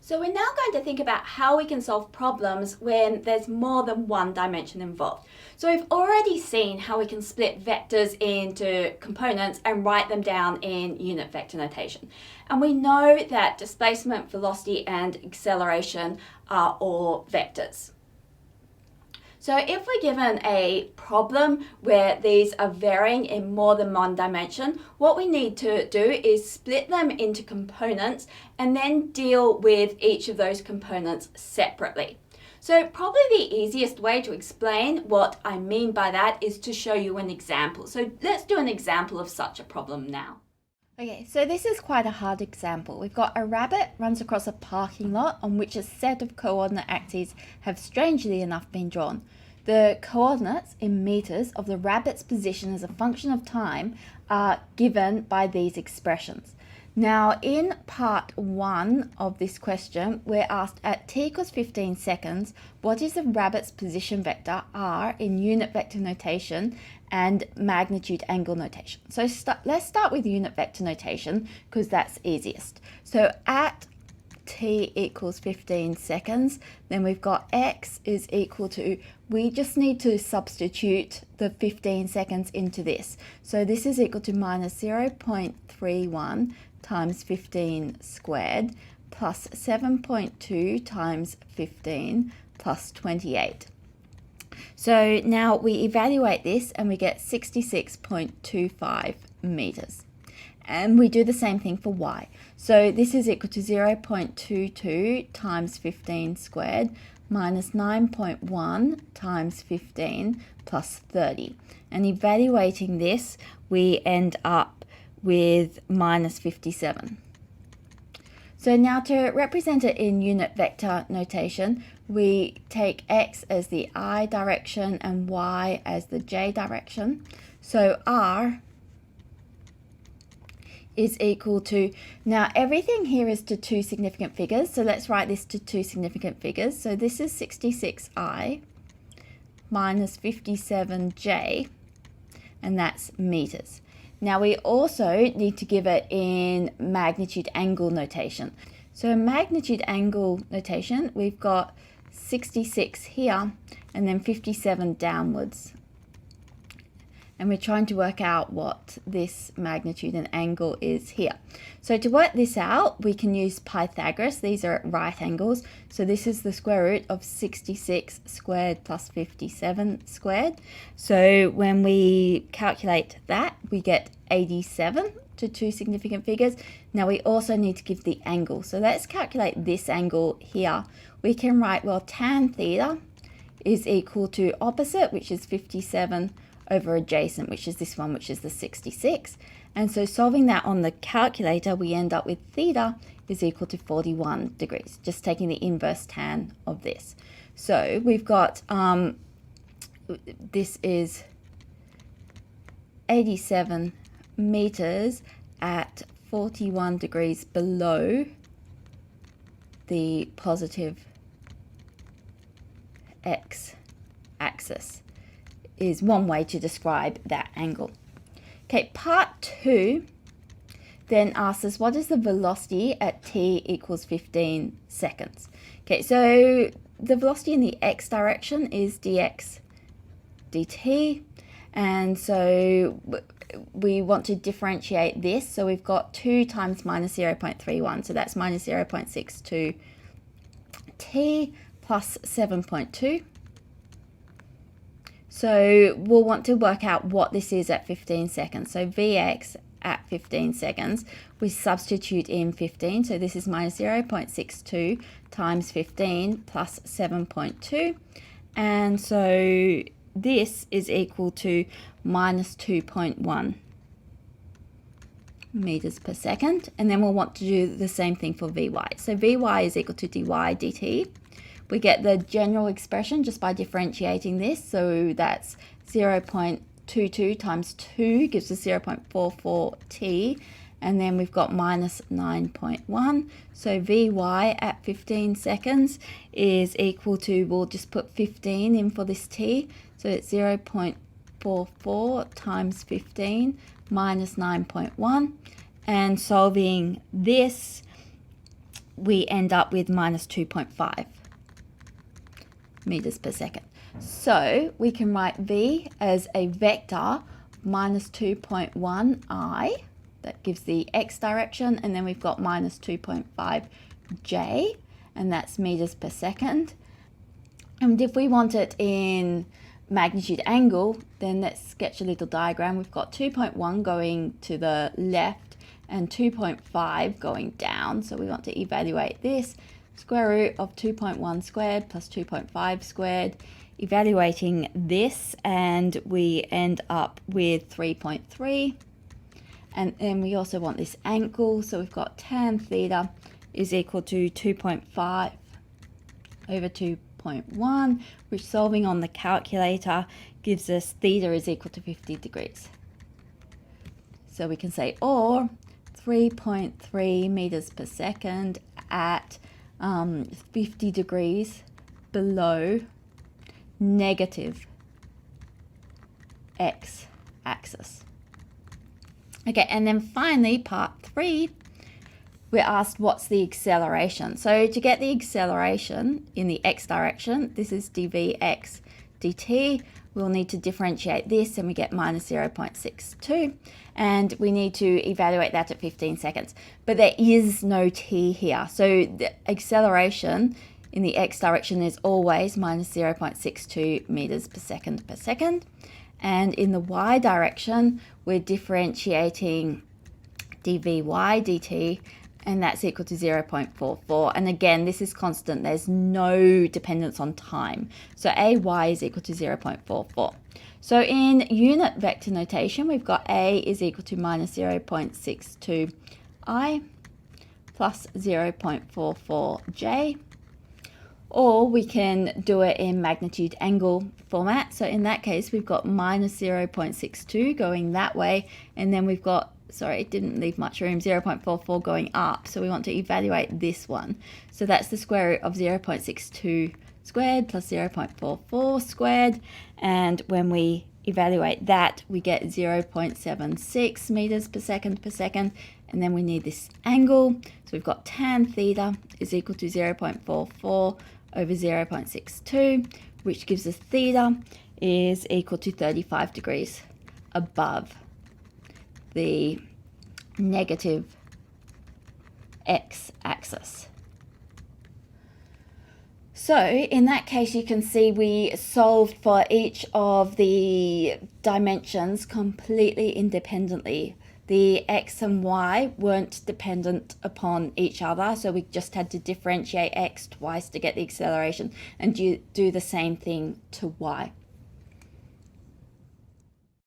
So we're now going to think about how we can solve problems when there's more than one dimension involved. So we've already seen how we can split vectors into components and write them down in unit vector notation. And we know that displacement, velocity, and acceleration are all vectors. So if we're given a problem where these are varying in more than one dimension, what we need to do is split them into components and then deal with each of those components separately. So probably the easiest way to explain what I mean by that is to show you an example. So let's do an example of such a problem now. Okay, so this is quite a hard example. We've got a rabbit runs across a parking lot on which a set of coordinate axes have strangely enough been drawn. The coordinates in meters of the rabbit's position as a function of time are given by these expressions. Now, in part 1 of this question, we're asked at t equals 15 seconds, what is the rabbit's position vector r in unit vector notation and magnitude angle notation? So let's start with unit vector notation because that's easiest. So at t equals 15 seconds, then we've got x is equal to, we just need to substitute the 15 seconds into this. So this is equal to minus 0.31 times 15 squared plus 7.2 times 15 plus 28. So now we evaluate this and we get 66.25 meters. And we do the same thing for y. So this is equal to 0.22 times 15 squared minus 9.1 times 15 plus 30. And evaluating this, we end up with minus 57. So now to represent it in unit vector notation, we take x as the I direction and y as the j direction. So r is equal to, now everything here is to two significant figures, so let's write this to two significant figures. So this is 66I minus 57J, and that's meters. Now we also need to give it in magnitude angle notation. So in magnitude angle notation, we've got 66 here and then 57 downwards. And we're trying to work out what this magnitude and angle is here. So to work this out, we can use Pythagoras. These are at right angles. So this is the square root of 66 squared plus 57 squared. So when we calculate that, we get 87 to two significant figures. Now we also need to give the angle. So let's calculate this angle here. We can write, well, tan theta is equal to opposite, which is 57, over adjacent, which is this one, which is the 66. And so solving that on the calculator, we end up with theta is equal to 41 degrees, just taking the inverse tan of this. So we've got, this is 87 meters at 41 degrees below the positive x-axis. Is one way to describe that angle. Okay, part 2 then asks us what is the velocity at t equals 15 seconds. Okay, so the velocity in the x direction is dx dt, and so we want to differentiate this. So we've got 2 times minus 0.31, so that's minus 0.62 t plus 7.2. So we'll want to work out what this is at 15 seconds. So Vx at 15 seconds, we substitute in 15. So this is minus 0.62 times 15 plus 7.2. And so this is equal to minus 2.1 meters per second. And then we'll want to do the same thing for Vy. So Vy is equal to dy dt. We get the general expression just by differentiating this. So that's 0.22 times 2 gives us 0.44 t. And then we've got minus 9.1. So Vy at 15 seconds is equal to, we'll just put 15 in for this t. So it's 0.44 times 15 minus 9.1. And solving this, we end up with minus 2.5 meters per second. So we can write v as a vector minus 2.1 I, that gives the x direction, and then we've got minus 2.5 j, and that's meters per second. And if we want it in magnitude angle, then let's sketch a little diagram. We've got 2.1 going to the left and 2.5 going down. So we want to evaluate this. Square root of 2.1 squared plus 2.5 squared. Evaluating this, and we end up with 3.3. And then we also want this angle. So we've got tan theta is equal to 2.5 over 2.1, which solving on the calculator gives us theta is equal to 50 degrees. So we can say, or 3.3 meters per second at 50 degrees below negative x-axis. Okay, and then finally, part 3, we're asked what's the acceleration. So to get the acceleration in the x direction, this is dvx dt, we'll need to differentiate this, and we get minus 0.62, and we need to evaluate that at 15 seconds. But there is no t here, so the acceleration in the x direction is always minus 0.62 meters per second. And in the y direction, we're differentiating dvy dt, and that's equal to 0.44. And again, this is constant. There's no dependence on time. So ay is equal to 0.44. So in unit vector notation, we've got a is equal to minus 0.62 I plus 0.44 j. Or we can do it in magnitude angle format. So in that case, we've got minus 0.62 going that way, and then we've got, sorry, it didn't leave much room, 0.44 going up. So we want to evaluate this one. So that's the square root of 0.62 squared plus 0.44 squared. And when we evaluate that, we get 0.76 meters per second. And then we need this angle. So we've got tan theta is equal to 0.44 over 0.62, which gives us theta is equal to 35 degrees above the negative x-axis. So in that case, you can see we solved for each of the dimensions completely independently. The x and y weren't dependent upon each other, so we just had to differentiate x twice to get the acceleration, and do the same thing to y.